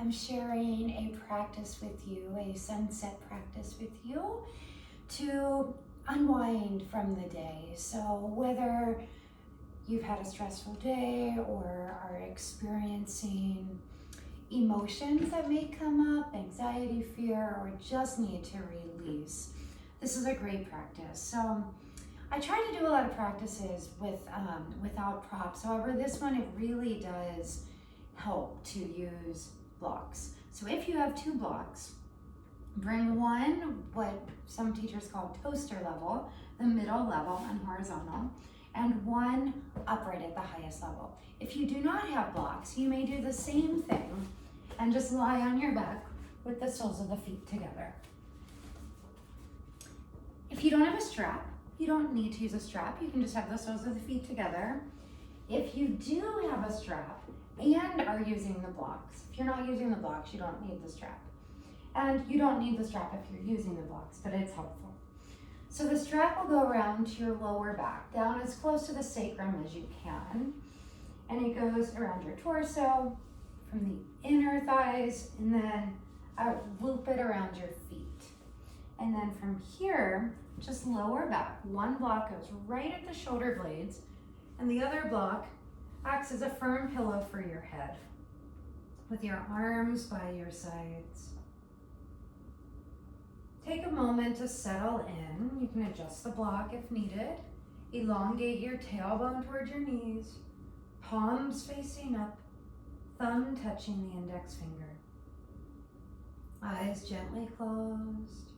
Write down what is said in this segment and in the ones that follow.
am sharing a practice with you, a sunset practice with you to unwind from the day. So whether you've had a stressful day or are experiencing emotions that may come up, anxiety, fear, or just need to release, this is a great practice. So I try to do a lot of practices without props. However, this one, it really does help to use blocks. So if you have 2 blocks, bring one, what some teachers call toaster level, the middle level and horizontal, and one upright at the highest level. If you do not have blocks, you may do the same thing and just lie on your back with the soles of the feet together. If you don't have a strap, you don't need to use a strap. You can just have the soles of the feet together. If you do have a strap and are using the blocks, if you're not using the blocks, you don't need the strap. And you don't need the strap if you're using the blocks, but it's helpful. So the strap will go around to your lower back, down as close to the sacrum as you can. And it goes around your torso, from the inner thighs, and then loop it around your feet. And then from here, just lower back. One block goes right at the shoulder blades, and the other block acts as a firm pillow for your head, with your arms by your sides. Take a moment to settle in. You can adjust the block if needed. Elongate your tailbone towards your knees, palms facing up, thumb touching the index finger. Eyes gently closed.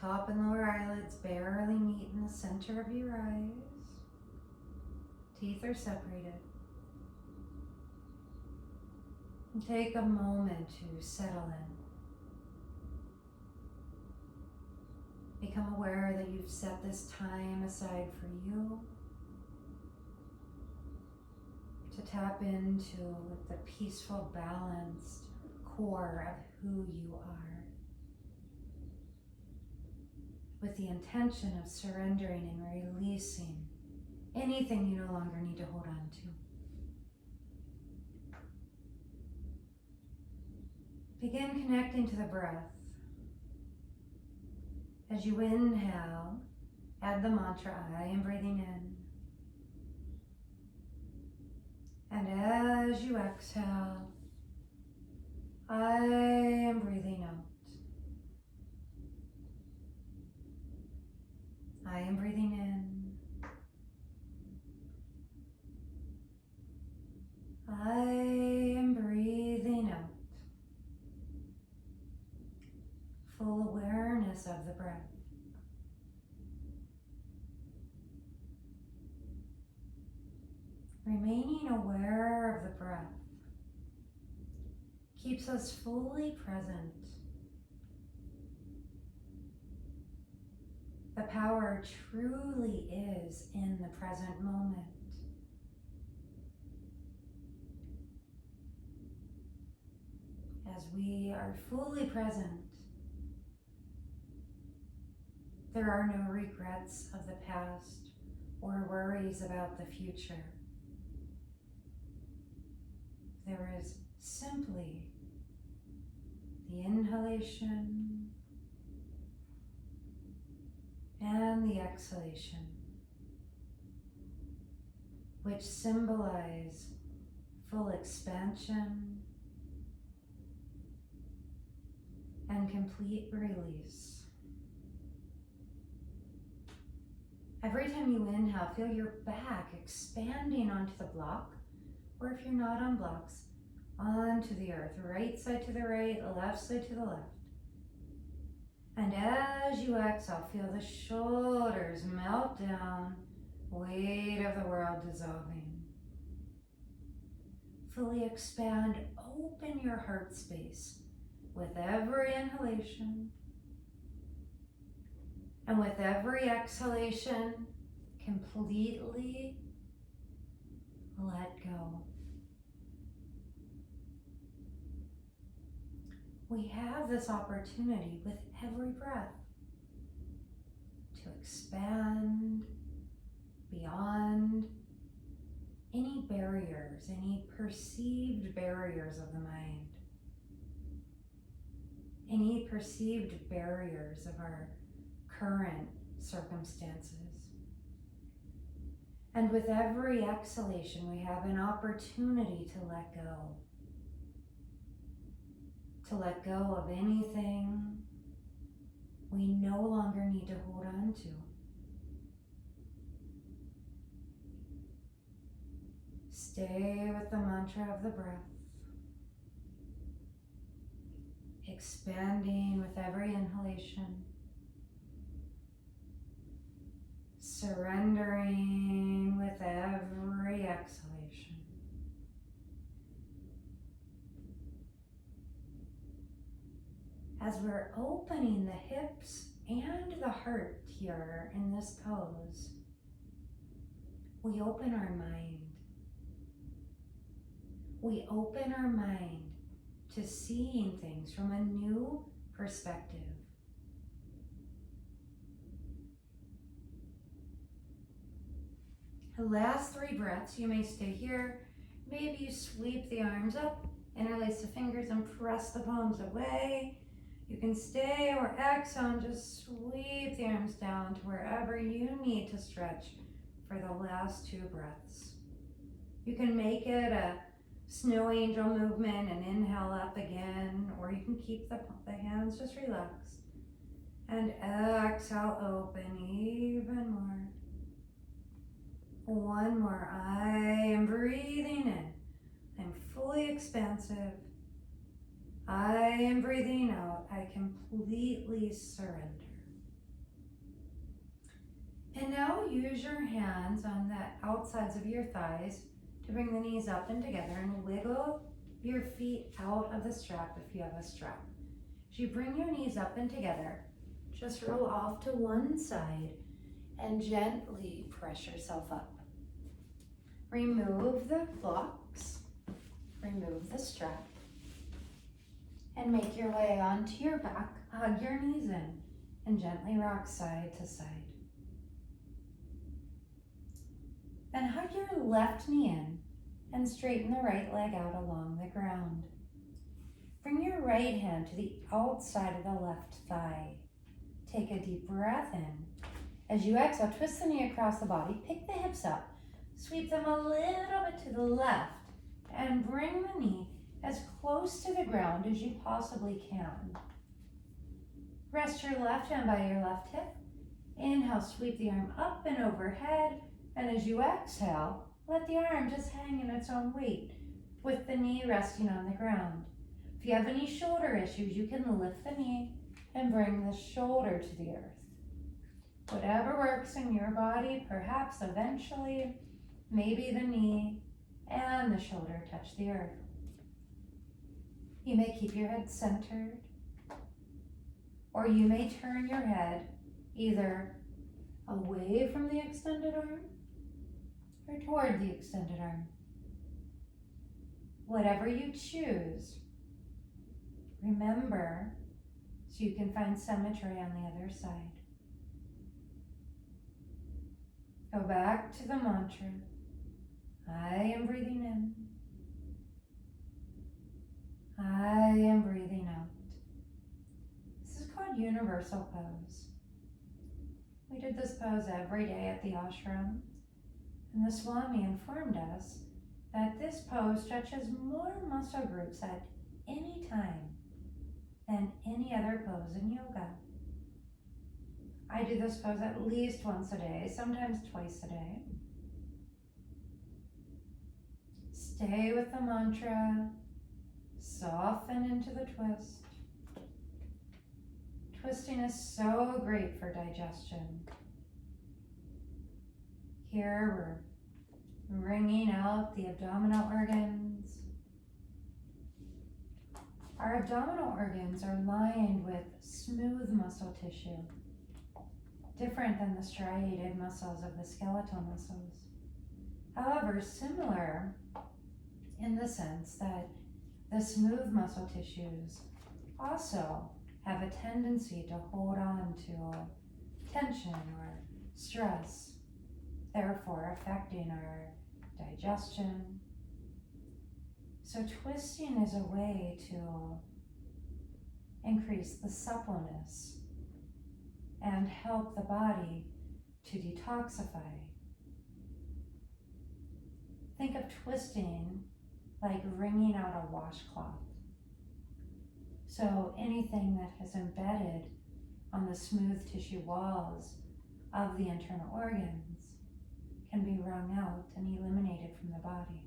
Top and lower eyelids barely meet in the center of your eyes. Teeth are separated. And take a moment to settle in. Become aware that you've set this time aside for you to tap into the peaceful, balanced core of who you are, with the intention of surrendering and releasing anything you no longer need to hold on to. Begin connecting to the breath. As you inhale, add the mantra, I am breathing in. And as you exhale, I am breathing out. I am breathing in. I am breathing out. Full awareness of the breath. Remaining aware of the breath keeps us fully present. The power truly is in the present moment. As we are fully present, there are no regrets of the past or worries about the future. There is simply the inhalation and the exhalation, which symbolize full expansion and complete release. Every time you inhale, feel your back expanding onto the block, or if you're not on blocks, onto the earth, right side to the right, left side to the left. And as you exhale, feel the shoulders melt down, weight of the world dissolving. Fully expand, open your heart space with every inhalation. And with every exhalation, completely let go. We have this opportunity with every breath to expand beyond any barriers, any perceived barriers of the mind, any perceived barriers of our current circumstances. And with every exhalation, we have an opportunity to let go. To let go of anything we no longer need to hold on to. Stay with the mantra of the breath, expanding with every inhalation, surrendering with every exhalation. As we're opening the hips and the heart here in this pose, we open our mind. We open our mind to seeing things from a new perspective. The last 3 breaths, you may stay here. Maybe you sweep the arms up, interlace the fingers and press the palms away. You can stay or exhale and just sweep the arms down to wherever you need to stretch for the last 2 breaths. You can make it a snow angel movement and inhale up again, or you can keep the hands just relaxed. And exhale, open even more. One more. I am breathing in. I'm fully expansive. I am breathing out. I completely surrender. And now use your hands on the outsides of your thighs to bring the knees up and together and wiggle your feet out of the strap if you have a strap. As you bring your knees up and together, just roll off to one side and gently press yourself up. Remove the blocks, remove the strap, and make your way onto your back. Hug your knees in and gently rock side to side. Then hug your left knee in and straighten the right leg out along the ground. Bring your right hand to the outside of the left thigh. Take a deep breath in. As you exhale, twist the knee across the body, pick the hips up, sweep them a little bit to the left, and bring the knee as close to the ground as you possibly can. Rest your left hand by your left hip. Inhale, sweep the arm up and overhead. And as you exhale, let the arm just hang in its own weight with the knee resting on the ground. If you have any shoulder issues, you can lift the knee and bring the shoulder to the earth. Whatever works in your body, perhaps eventually, maybe the knee and the shoulder touch the earth. You may keep your head centered, or you may turn your head either away from the extended arm or toward the extended arm. Whatever you choose, remember so you can find symmetry on the other side. Go back to the mantra. I am breathing in. I am breathing out. This is called universal pose. We did this pose every day at the ashram, and the Swami informed us that this pose stretches more muscle groups at any time than any other pose in yoga. I do this pose at least once a day, sometimes twice a day. Stay with the mantra, soften into the twist. Twisting is so great for digestion. Here we're wringing out the abdominal organs. Our abdominal organs are lined with smooth muscle tissue, different than the striated muscles of the skeletal muscles. However, similar in the sense that the smooth muscle tissues also have a tendency to hold on to tension or stress, therefore affecting our digestion. So twisting is a way to increase the suppleness and help the body to detoxify. Think of twisting like wringing out a washcloth. So anything that has embedded on the smooth tissue walls of the internal organs can be wrung out and eliminated from the body.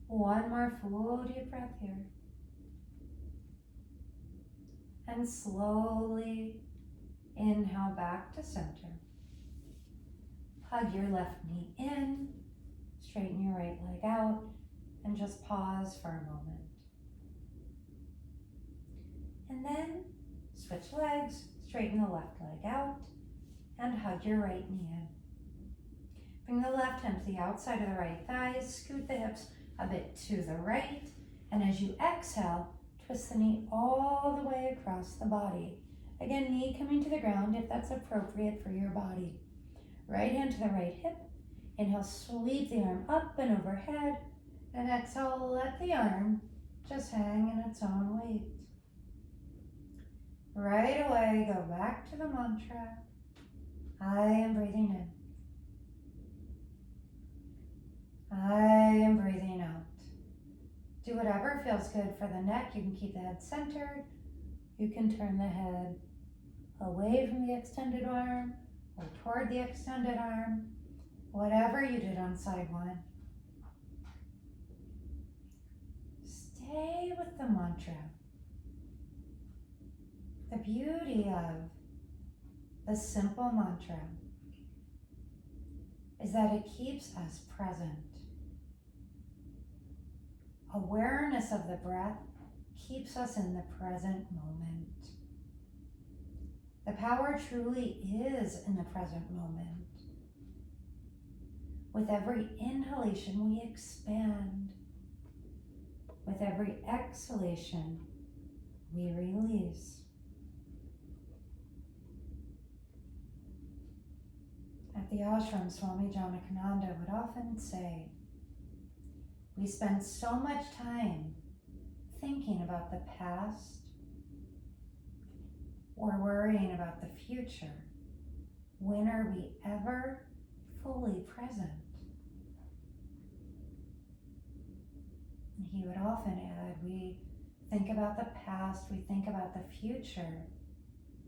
One more full deep breath here. And slowly inhale back to center. Hug your left knee in, straighten your right leg out, and just pause for a moment. And then switch legs, straighten the left leg out, and hug your right knee in. Bring the left hand to the outside of the right thighs, scoot the hips a bit to the right, and as you exhale, twist the knee all the way across the body. Again, knee coming to the ground if that's appropriate for your body. Right hand to the right hip. Inhale, sweep the arm up and overhead, and exhale, let the arm just hang in its own weight. Right away, go back to the mantra. I am breathing in. I am breathing out. Do whatever feels good for the neck. You can keep the head centered. You can turn the head away from the extended arm or toward the extended arm. Whatever you did on side one. Stay with the mantra. The beauty of the simple mantra is that it keeps us present. Awareness of the breath keeps us in the present moment. The power truly is in the present moment. With every inhalation, we expand. With every exhalation, we release. At the ashram, Swami Janakananda would often say, we spend so much time thinking about the past or worrying about the future. When are we ever fully present? And he would often add, we think about the past, we think about the future,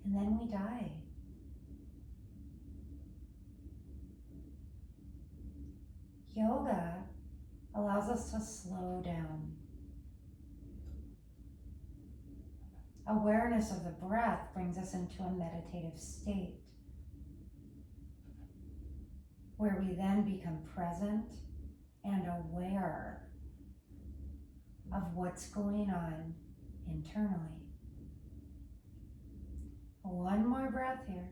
and then we die. Yoga allows us to slow down. Awareness of the breath brings us into a meditative state where we then become present and aware of what's going on internally. One more breath here.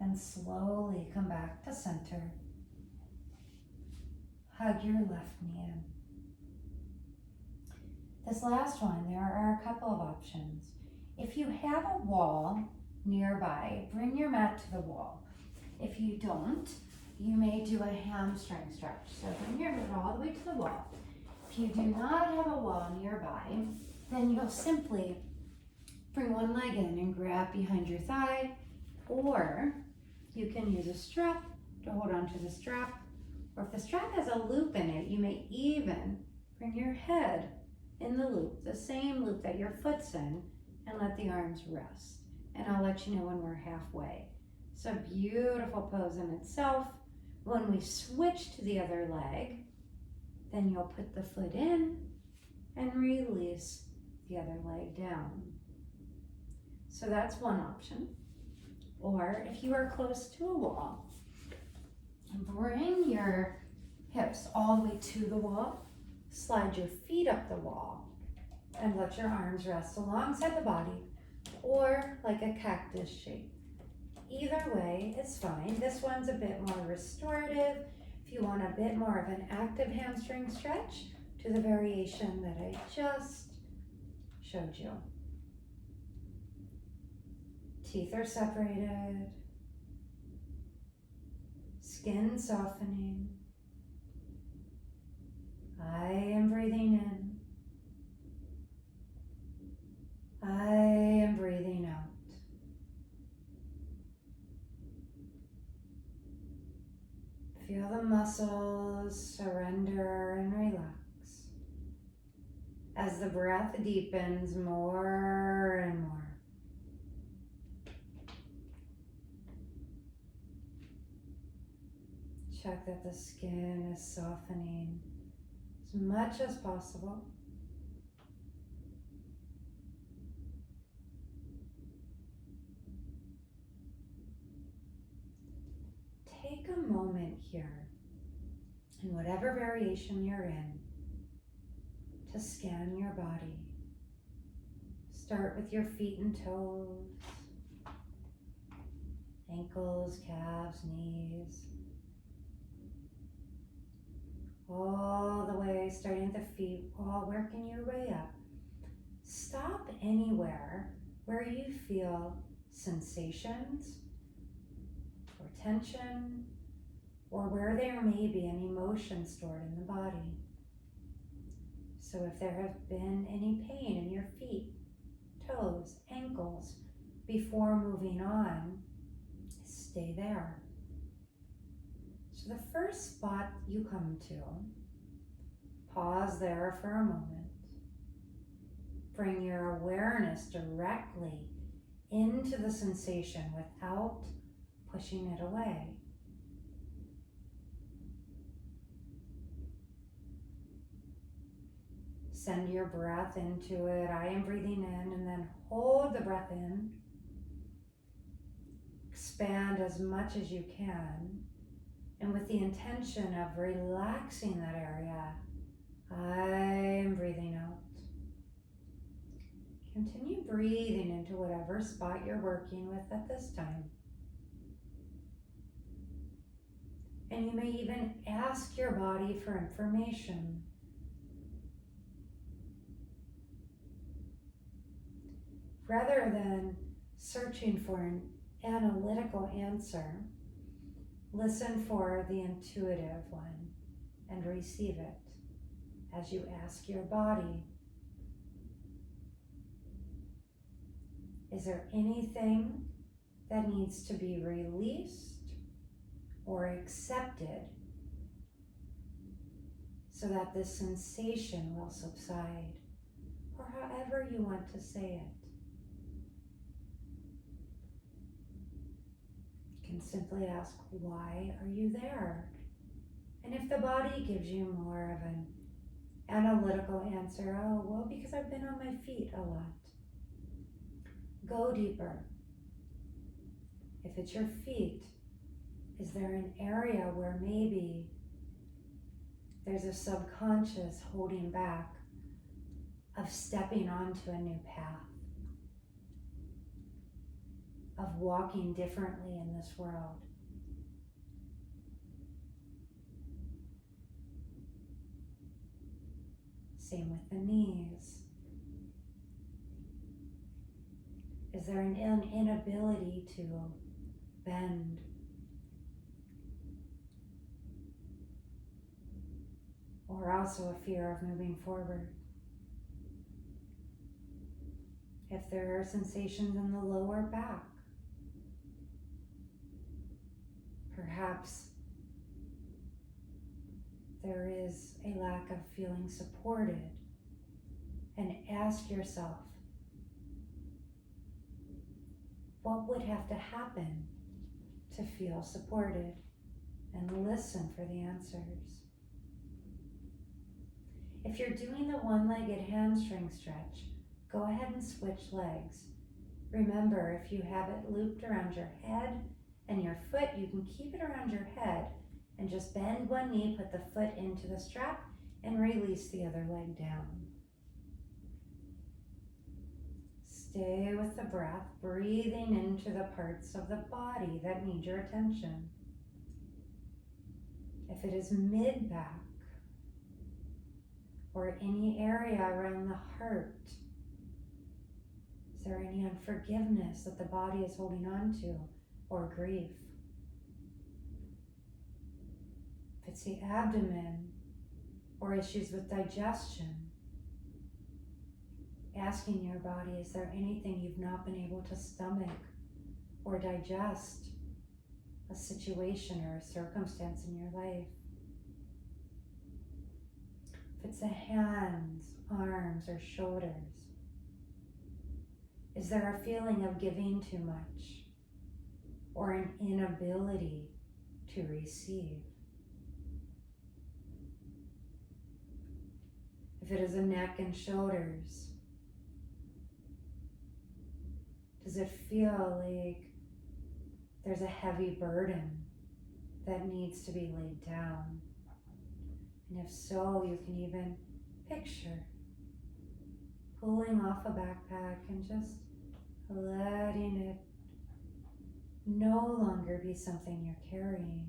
And slowly come back to center. Hug your left knee in. This last one, there are a couple of options. If you have a wall nearby, bring your mat to the wall. If you don't, you may do a hamstring stretch. So bring your mat all the way to the wall. If you do not have a wall nearby, then you'll simply bring one leg in and grab behind your thigh, or you can use a strap to hold onto the strap, or if the strap has a loop in it, you may even bring your head in the loop, the same loop that your foot's in, and let the arms rest. And I'll let you know when we're halfway. It's a beautiful pose in itself. When we switch to the other leg, then you'll put the foot in and release the other leg down. So that's one option. Or if you are close to a wall, bring your hips all the way to the wall, slide your feet up the wall, and let your arms rest alongside the body, or like a cactus shape. Either way is fine. This one's a bit more restorative. If you want a bit more of an active hamstring stretch, to the variation that I just showed you. Teeth are separated. skin softening. I am breathing in. I am breathing out. Feel the muscles surrender and relax as the breath deepens more and more. Check that the skin is softening as much as possible. Take a moment here, in whatever variation you're in, to scan your body. Start with your feet and toes, ankles, calves, knees, all the way, starting at the feet, all working your way up. Stop anywhere where you feel sensations or tension, or where there may be an emotion stored in the body. So if there have been any pain in your feet, toes, ankles, before moving on, stay there. So the first spot you come to, pause there for a moment. Bring your awareness directly into the sensation without pushing it away. Send your breath into it. I am breathing in, and then hold the breath in. Expand as much as you can. And with the intention of relaxing that area, I am breathing out. Continue breathing into whatever spot you're working with at this time. And you may even ask your body for information. Rather than searching for an analytical answer, listen for the intuitive one and receive it as you ask your body, is there anything that needs to be released or accepted so that this sensation will subside, or however you want to say it? You can simply ask, why are you there? And if the body gives you more of an analytical answer, oh, well, because I've been on my feet a lot. Go deeper. If it's your feet, is there an area where maybe there's a subconscious holding back of stepping onto a new path, of walking differently in this world? Same with the knees. Is there an inability to bend? Or also a fear of moving forward? If there are sensations in the lower back, perhaps there is a lack of feeling supported, and ask yourself, what would have to happen to feel supported? And listen for the answers. If you're doing the one-legged hamstring stretch, go ahead and switch legs. Remember, if you have it looped around your head and your foot, you can keep it around your head and just bend one knee, put the foot into the strap, and release the other leg down. Stay with the breath, breathing into the parts of the body that need your attention. If it is mid-back or any area around the heart, is there any unforgiveness that the body is holding on to, or grief? it's the abdomen or issues with digestion, asking your body, is there anything you've not been able to stomach or digest, a situation or a circumstance in your life? If it's the hands, arms, or shoulders, is there a feeling of giving too much or an inability to receive? If it is the neck and shoulders, does it feel like there's a heavy burden that needs to be laid down? And if so, you can even picture pulling off a backpack and just letting it no longer be something you're carrying.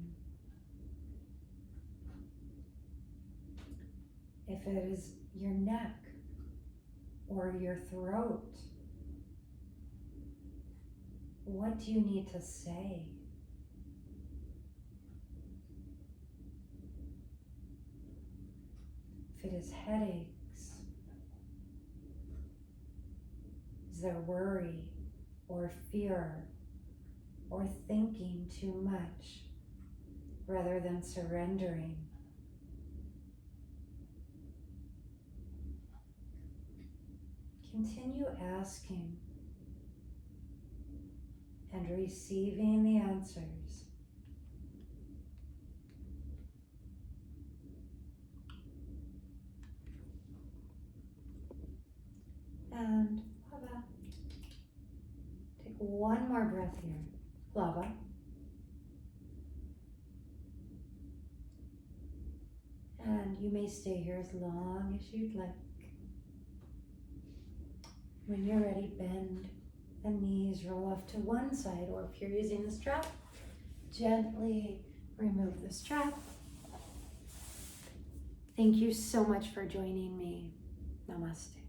If it is your neck or your throat, what do you need to say? If it is headaches, is there worry or fear or thinking too much rather than surrendering? Continue asking and receiving the answers. And lava. Take one more breath here. Lava. And you may stay here as long as you'd like. When you're ready, bend the knees, roll off to one side, or if you're using the strap, gently remove the strap. Thank you so much for joining me. Namaste.